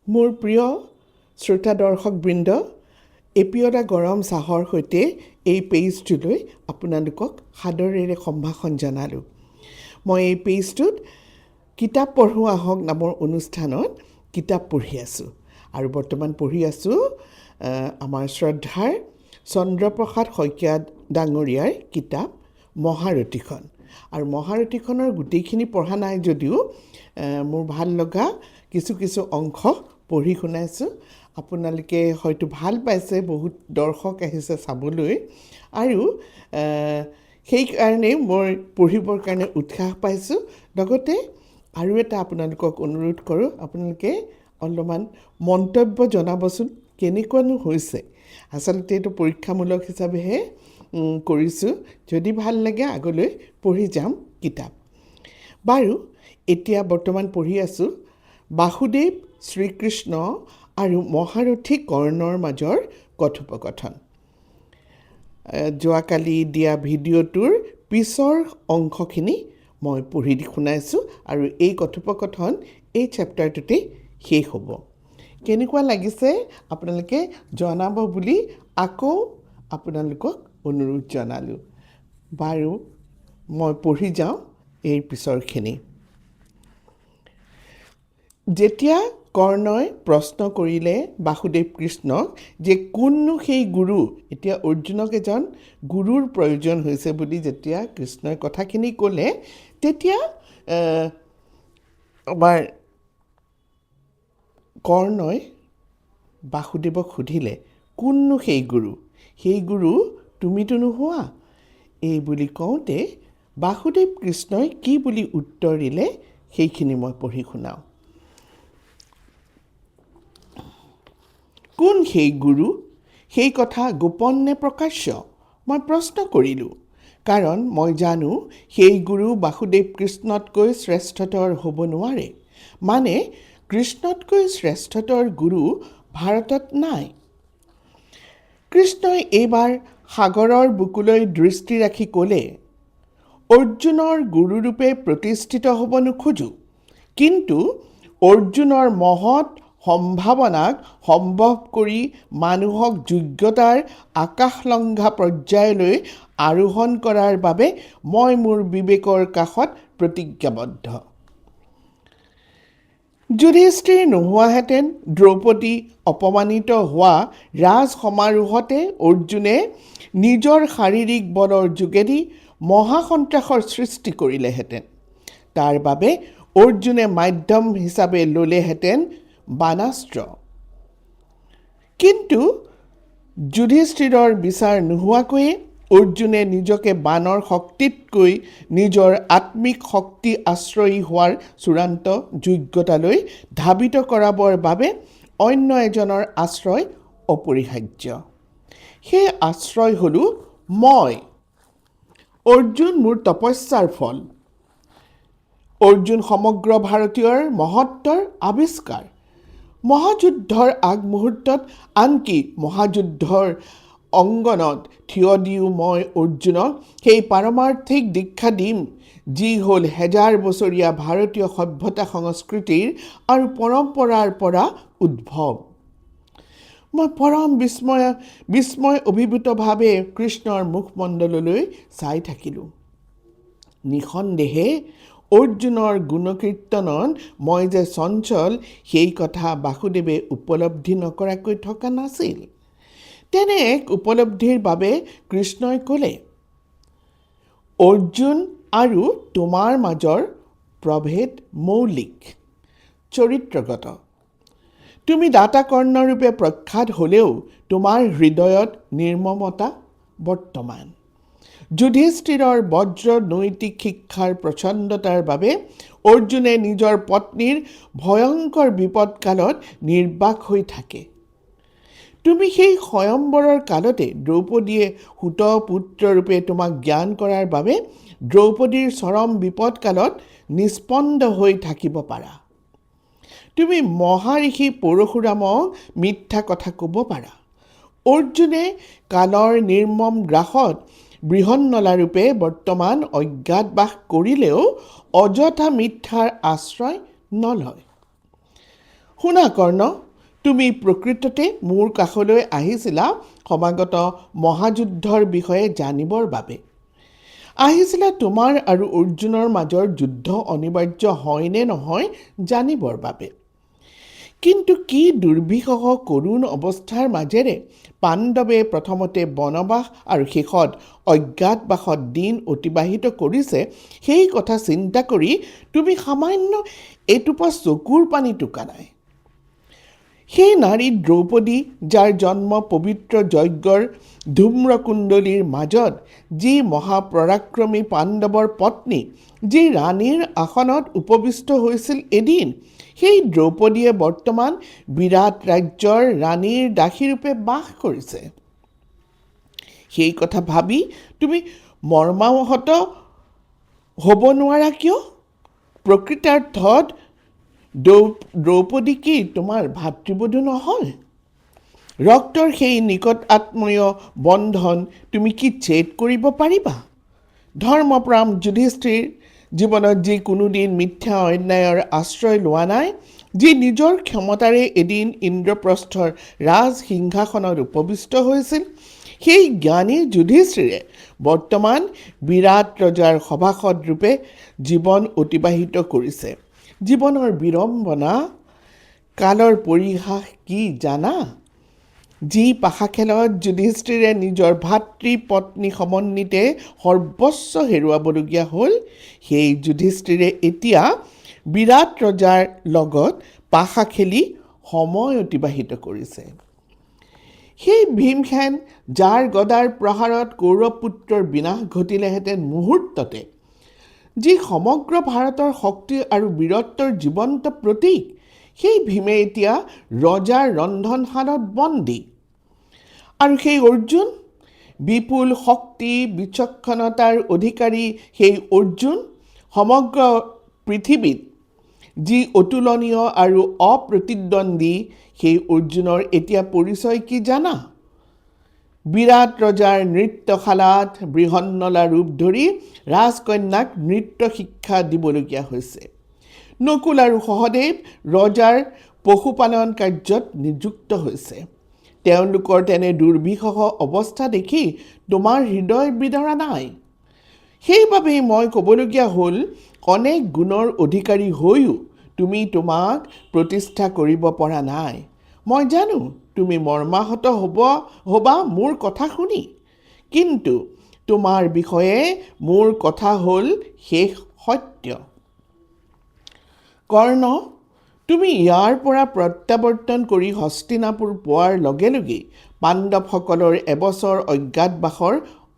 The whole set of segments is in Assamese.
মোৰ প্ৰিয় শ্ৰোতা দৰ্শকবৃন্দ, এপিয়লা গৰম চাহৰ সৈতে এই পেজটোলৈ আপোনালোকক সাদৰেৰে সম্ভাষণ জনালোঁ। মই এই পেজটোত কিতাপ পঢ়োঁ আহক নামৰ অনুষ্ঠানত কিতাপ পঢ়ি আছোঁ আৰু বৰ্তমান পঢ়ি আছোঁ আমাৰ শ্ৰদ্ধাৰ চন্দ্ৰপ্ৰসাদ শইকীয়া ডাঙৰীয়াৰ কিতাপ মহাৰথীখন। আৰু মহাৰথীখনৰ গোটেইখিনি পঢ়া নাই যদিও মোৰ ভাল লগা কিছু কিছু অংশ পঢ়ি শুনাইছোঁ। আপোনালোকে হয়তো ভাল পাইছে, বহুত দৰ্শক আহিছে চাবলৈ আৰু সেইকাৰণে মই পঢ়িবৰ কাৰণে উৎসাহ পাইছোঁ। লগতে আৰু এটা আপোনালোকক অনুৰোধ কৰোঁ, আপোনালোকে অলপমান মন্তব্য জনাবচোন কেনেকুৱানো হৈছে। আচলতে এইটো পৰীক্ষামূলক হিচাপেহে কৰিছোঁ। যদি ভাল লাগে আগলৈ পঢ়ি যাম কিতাপ। বাৰু এতিয়া বৰ্তমান পঢ়ি আছোঁ বাসুদেৱ, শ্ৰীকৃষ্ণ আৰু মহাৰথী কৰ্ণৰ মাজৰ কথোপকথন। যোৱাকালি দিয়া ভিডিঅ'টোৰ পিছৰ অংশখিনি মই পঢ়ি শুনাইছোঁ আৰু এই কথোপকথন এই চেপ্টাৰটোতে শেষ হ'ব। কেনেকুৱা লাগিছে আপোনালোকে জনাব বুলি আকৌ আপোনালোকক অনুৰোধ জনালোঁ। বাৰু মই পঢ়ি যাওঁ এই পিছৰখিনি। যেতিয়া কৰ্ণই প্ৰশ্ন কৰিলে বাসুদেৱ কৃষ্ণক যে কোননো সেই গুৰু, এতিয়া অৰ্জুনক এজন গুৰুৰ প্ৰয়োজন হৈছে বুলি যেতিয়া কৃষ্ণই কথাখিনি ক'লে, তেতিয়া আমাৰ কৰ্ণই বাসুদেৱক সুধিলে, কোননো সেই গুৰু? সেই গুৰু তুমিতো নোহোৱা। এই বুলি কওঁতে বাসুদেৱ কৃষ্ণই কি বুলি উত্তৰ দিলে সেইখিনি মই পঢ়ি শুনাওঁ। কোন সেই গুৰু? সেই কথা গোপন নে প্ৰকাশ্য? মই প্ৰশ্ন কৰিলোঁ, কাৰণ মই জানো সেই গুৰু বাসুদেৱ কৃষ্ণতকৈ শ্ৰেষ্ঠতৰ হ'ব নোৱাৰে। মানে কৃষ্ণতকৈ শ্ৰেষ্ঠতৰ গুৰু ভাৰতত নাই। কৃষ্ণই এইবাৰ সাগৰৰ বুকুলৈ দৃষ্টি ৰাখি ক'লে, অৰ্জুনৰ গুৰুৰূপে প্ৰতিষ্ঠিত হ'ব নোখোজোঁ, কিন্তু অৰ্জুনৰ মহৎ সম্ভাৱনাক সম্ভৱ কৰি মানুহক যোগ্যতাৰ আকাশলংঘা পৰ্যায়লৈ আৰোহণ কৰাৰ বাবে মই মোৰ বিবেকৰ কাষত প্ৰতিজ্ঞাবদ্ধ। যুধিষ্ঠিৰ নোহোৱাহেঁতেন দ্ৰৌপদী অপমানিত হোৱা ৰাজ সমাৰোহতে অৰ্জুনে নিজৰ শাৰীৰিক বলৰ যোগেদি মহাসন্ত্ৰাসৰ সৃষ্টি কৰিলেহেঁতেন। তাৰ বাবে অৰ্জুনে মাধ্যম হিচাপে ল'লেহেঁতেন বাণাস্ত্ৰ। কিন্তু যুধিষ্ঠিৰৰ বিচাৰ নোহোৱাকৈয়ে অৰ্জুনে নিজকে বাণৰ শক্তিতকৈ নিজৰ আত্মিক শক্তি আশ্ৰয়ী হোৱাৰ চূড়ান্ত যোগ্যতালৈ ধাবিত কৰাবৰ বাবে অন্য এজনৰ আশ্ৰয় অপৰিহাৰ্য। সেই আশ্ৰয় হ'লোঁ মই। অৰ্জুন মোৰ তপস্যাৰ ফল। অৰ্জুন সমগ্ৰ ভাৰতীয়ৰ মহত্বৰ আৱিষ্কাৰ। মহাযুদ্ধৰ আগমুহূৰ্তত, আনকি মহাযুদ্ধৰ অংগনত থিয় দিও মই অৰ্জুনক সেই পাৰমাৰ্থিক দীক্ষা দিম, যি হ'ল হেজাৰ বছৰীয়া ভাৰতীয় সভ্যতা সংস্কৃতিৰ আৰু পৰম্পৰাৰ পৰা উদ্ভৱ। মই পৰম বিস্ময় অভিভূতভাৱে কৃষ্ণৰ মুখমণ্ডললৈ চাই থাকিলোঁ। নিঃসন্দেহে অৰ্জুনৰ গুণকীৰ্তনত মই যে চঞ্চল, সেই কথা বাসুদেৱে উপলব্ধি নকৰাকৈ থকা নাছিল। তেনে এক উপলব্ধিৰ বাবে কৃষ্ণই ক'লে, অৰ্জুন আৰু তোমাৰ মাজৰ প্ৰভেদ মৌলিক, চৰিত্ৰগত। তুমি দাতা কৰ্ণৰূপে প্ৰখ্যাত হ'লেও তোমাৰ হৃদয়ত নিৰ্মমতা বৰ্তমান। যুধিষ্ঠিৰৰ বজ্ৰ নৈতিক শিক্ষাৰ প্ৰচণ্ডতাৰ বাবে অৰ্জুনে নিজৰ পত্নীৰ ভয়ংকৰ বিপদকালত নিৰ্বাক হৈ থাকে। তুমি সেই স্বয়ম্বৰৰ কালতে দ্ৰৌপদীয়ে সুতপুত্ৰৰূপে তোমাক জ্ঞান কৰাৰ বাবে দ্ৰৌপদীৰ চৰম বিপদকালত নিস্পন্দ হৈ থাকিব পাৰা। তুমি মহাঋষি পৰশুৰামক মিথ্যা কথা ক'ব পাৰা। অৰ্জুনে কালৰ নিৰ্মম গ্ৰাসত বৃহন্নলাৰূপে বৰ্তমান অজ্ঞাতবাস কৰিলেও অযথা মিথ্যাৰ আশ্ৰয় নলয়। শুনা কৰ্ণ, তুমি প্ৰকৃততে মোৰ কাষলৈ আহিছিলা সমাগত মহাযুদ্ধৰ বিষয়ে জানিবৰ বাবে। আহিছিলা তোমাৰ আৰু অৰ্জুনৰ মাজৰ যুদ্ধ অনিবাৰ্য হয় নে নহয় জানিবৰ বাবে। কিন্তু কি দুৰ্বিষহ কৰুণ অৱস্থাৰ মাজেৰে পাণ্ডৱে প্ৰথমতে বনবাস আৰু শেষত অজ্ঞাতবাসত দিন অতিবাহিত কৰিছে, সেই কথা চিন্তা কৰি তুমি সামান্য এটোপা চকুৰ পানী টোকা নাই। সেই নাৰী দ্ৰৌপদী, যাৰ জন্ম পবিত্ৰ যজ্ঞৰ ধূম্ৰকুণ্ডলীৰ মাজত, যি মহাপৰাক্ৰমী পাণ্ডৱৰ পত্নী, যি ৰাণীৰ আসনত উপবিষ্ট হৈছিল এদিন, সেই দ্ৰৌপদীয়ে বৰ্তমান বিৰাট ৰাজ্যৰ ৰাণীৰ দাসীৰূপে বাস কৰিছে। সেই কথা ভাবি তুমি মৰ্মাহত হ'ব নোৱাৰা কিয়? প্ৰকৃতাৰ্থত দ্ৰৌপদী কি তোমাৰ ভাতৃবধূ নহয়? ৰক্তৰ সেই নিকট আত্মীয় বন্ধন তুমি কি ছেদ কৰিব পাৰিবা? ধৰ্মপ্ৰাণ যুধিষ্ঠিৰ জীৱনত যি কোনোদিন মিথ্যা অন্যায়ৰ আশ্ৰয় লোৱা নাই, যি নিজৰ ক্ষমতাৰে এদিন ইন্দ্ৰপ্ৰস্থৰ ৰাজসিংহাসনত উপবিষ্ট হৈছিল, সেই জ্ঞানী যুধিষ্ঠিৰে বৰ্তমান বিৰাট ৰজাৰ সভাসদ ৰূপে জীৱন অতিবাহিত কৰিছে। জীৱনৰ বিড়ম্বনা, কালৰ পৰিহাস কি জানা? যি পাশা খেলত যুধিষ্ঠিৰে নিজৰ ভাতৃ পত্নী সমন্বিতে সৰ্বস্ব হেৰুৱাবলগীয়া হ'ল, সেই যুধিষ্ঠিৰে এতিয়া বিৰাট ৰজাৰ লগত পাশা খেলি সময় অতিবাহিত কৰিছে। সেই ভীমসেন, যাৰ গদাৰ প্ৰহাৰত কৌৰৱপুত্ৰৰ বিনাশ ঘটিলেহেঁতেন মুহূৰ্ততে, যি সমগ্ৰ ভাৰতৰ শক্তি আৰু বীৰত্বৰ জীৱন্ত প্ৰতীক, সেই ভীমে এতিয়া ৰজাৰ ৰন্ধনশালত বন্দী। আৰু সেই অৰ্জুন, বিপুল শক্তি বিচক্ষণতাৰ অধিকাৰী সেই অৰ্জুন, সমগ্ৰ পৃথিৱীত যি অতুলনীয় আৰু অপ্ৰতিদ্বন্দ্বী, সেই অৰ্জুনৰ এতিয়া পৰিচয় কি জানা? বিৰাট ৰজাৰ নৃত্যশালাত বৃহন্নলা ৰূপ ধৰি ৰাজকন্যাক নৃত্য শিক্ষা দিবলগীয়া হৈছে। নকুল আৰু সহদেৱ ৰজাৰ পশুপালন কাৰ্যত নিযুক্ত হৈছে। তেওঁলোকৰ তেনে দুৰ্বিষহ অৱস্থা দেখি তোমাৰ হৃদয় বিদৰা নাই। সেইবাবেই মই ক'বলগীয়া হ'ল, অনেক গুণৰ অধিকাৰী হৈও তুমি তোমাক প্ৰতিষ্ঠা কৰিব পৰা নাই। মই জানো তুমি মৰ্মাহত হ'বা মোৰ কথা শুনি, কিন্তু তোমাৰ বিষয়ে মোৰ কথা হ'ল শেষ সত্য। কৰ্ণ, তুমি ইয়াৰ পৰা প্ৰত্যাৱৰ্তন কৰি হস্তিনাপুৰ পোৱাৰ লগে লগেই পাণ্ডৱসকলৰ এবছৰ অজ্ঞাতবাসৰ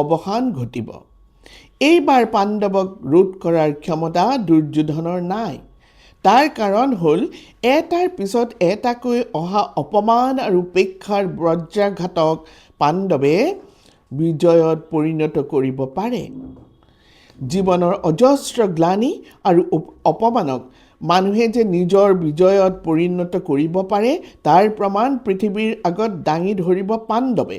অৱসান ঘটিব। এইবাৰ পাণ্ডৱক ৰোধ কৰাৰ ক্ষমতা দুৰ্যোধনৰ নাই। তাৰ কাৰণ হ'ল, এটাৰ পিছত এটাকৈ অহা অপমান আৰু উপেক্ষাৰ বজ্ৰাঘাতক পাণ্ডৱে বিজয়ত পৰিণত কৰিব পাৰে। জীৱনৰ অজস্ৰ গ্লানি আৰু অপমানক মানুহে যে নিজৰ বিজয়ত পৰিণত কৰিব পাৰে, তাৰ প্ৰমাণ পৃথিৱীৰ আগত দাঙি ধৰিব পাণ্ডৱে।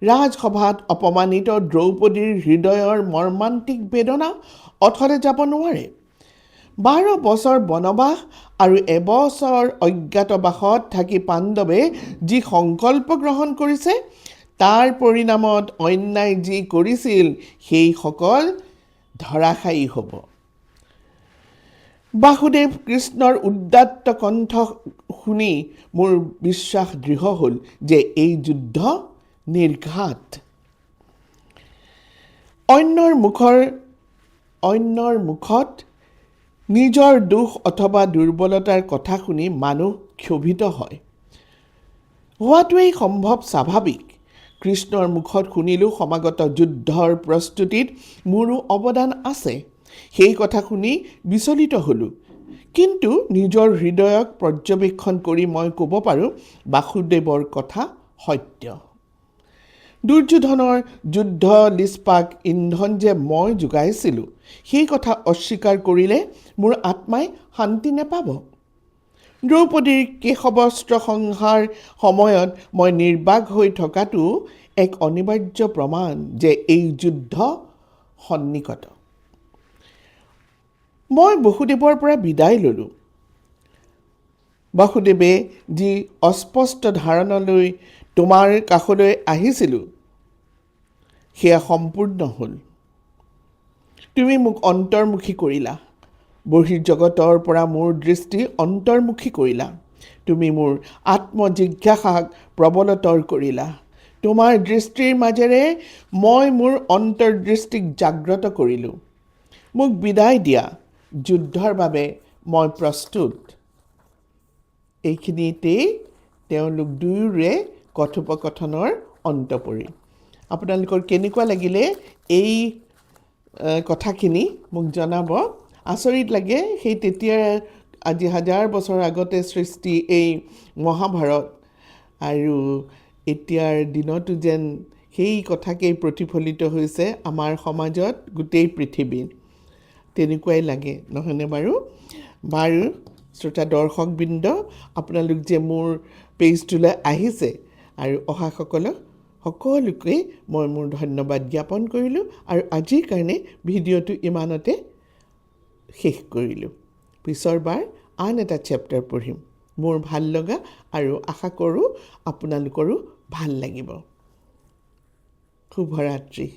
ৰাজসভাত অপমানিত দ্ৰৌপদীৰ হৃদয়ৰ মৰ্মান্তিক বেদনা অথলে যাব নোৱাৰে। 12 বছৰ বনবাস আৰু এবছৰ অজ্ঞাতবাসত থাকি পাণ্ডৱে যি সংকল্প গ্ৰহণ কৰিছে, তাৰ পৰিণামত অন্যায় যি কৰিছিল, সেইসকল ধৰাশায়ী হ'ব। বাসুদেৱ কৃষ্ণৰ উদাত্ত কণ্ঠ শুনি মোৰ বিশ্বাস দৃঢ় হ'ল যে এই যুদ্ধ নিৰ্ঘাত। অন্যৰ মুখত নিজৰ দোষ অথবা দুৰ্বলতাৰ কথা শুনি মানুহ ক্ষোভিত হয়। হোৱাটোৱেই সম্ভৱ স্বাভাৱিক। কৃষ্ণৰ মুখত শুনিলোঁ সমাগত যুদ্ধৰ প্ৰস্তুতিত মোৰো অৱদান আছে। সেই কথা শুনি বিচলিত হ'লোঁ, কিন্তু নিজৰ হৃদয়ক পৰ্যবেক্ষণ কৰি মই ক'ব পাৰোঁ, বাসুদেৱৰ কথা সত্য। দুৰ্যোধনৰ যুদ্ধ লিস্পাক ইন্ধন যে মই যোগাইছিলোঁ, সেই কথা অস্বীকাৰ কৰিলে মোৰ আত্মাই শান্তি নেপাব। দ্ৰৌপদীৰ কেশবস্ত্ৰ সংহাৰ সময়ত মই নিৰ্বাক হৈ থকাটো এক অনিবাৰ্য প্ৰমাণ যে এই যুদ্ধ সন্নিকট। মই বসুদেৱৰ পৰা বিদায় ল'লোঁ। বাসুদেৱে যি অস্পষ্ট ধাৰণালৈ তোমাৰ কাষলৈ আহিছিলোঁ সেয়া সম্পূৰ্ণ হ'ল। তুমি মোক অন্তৰ্মুখী কৰিলা। বহিৰ্জগতৰ পৰা মোৰ দৃষ্টি অন্তৰ্মুখী কৰিলা। তুমি মোৰ আত্মজিজ্ঞাসাক প্ৰবলতৰ কৰিলা। তোমাৰ দৃষ্টিৰ মাজেৰে মই মোৰ অন্তৰ্দৃষ্টিক জাগ্ৰত কৰিলোঁ। মোক বিদায় দিয়া, যুদ্ধৰ বাবে মই প্ৰস্তুত। এইখিনিতেই তেওঁলোক দুয়োৰে কথোপকথনৰ অন্ত পৰিল। আপোনালোকৰ কেনেকুৱা লাগিলে এই কথাখিনি মোক জনাব। আচৰিত লাগে, সেই তেতিয়া আজি 1000 বছৰ আগতে সৃষ্টি এই মহাভাৰত, আৰু এতিয়াৰ দিনতো যেন সেই কথাকেই প্ৰতিফলিত হৈছে আমাৰ সমাজত, গোটেই পৃথিৱীত। তেনেকুৱাই লাগে, নহয়নে বাৰু? বাৰু শ্ৰোতা দৰ্শকবৃন্দ, আপোনালোক যে মোৰ পেজটোলৈ আহিছে আৰু অহাসকলক সকলোকে মই মোৰ ধন্যবাদ জ্ঞাপন কৰিলোঁ, আৰু আজিৰ কাৰণে ভিডিঅ'টো ইমানতে শেষ কৰিলোঁ। পিছৰবাৰ আন এটা চেপ্টাৰ পঢ়িম, মোৰ ভাল লগা, আৰু আশা কৰোঁ আপোনালোকৰো ভাল লাগিব। শুভৰাত্ৰি।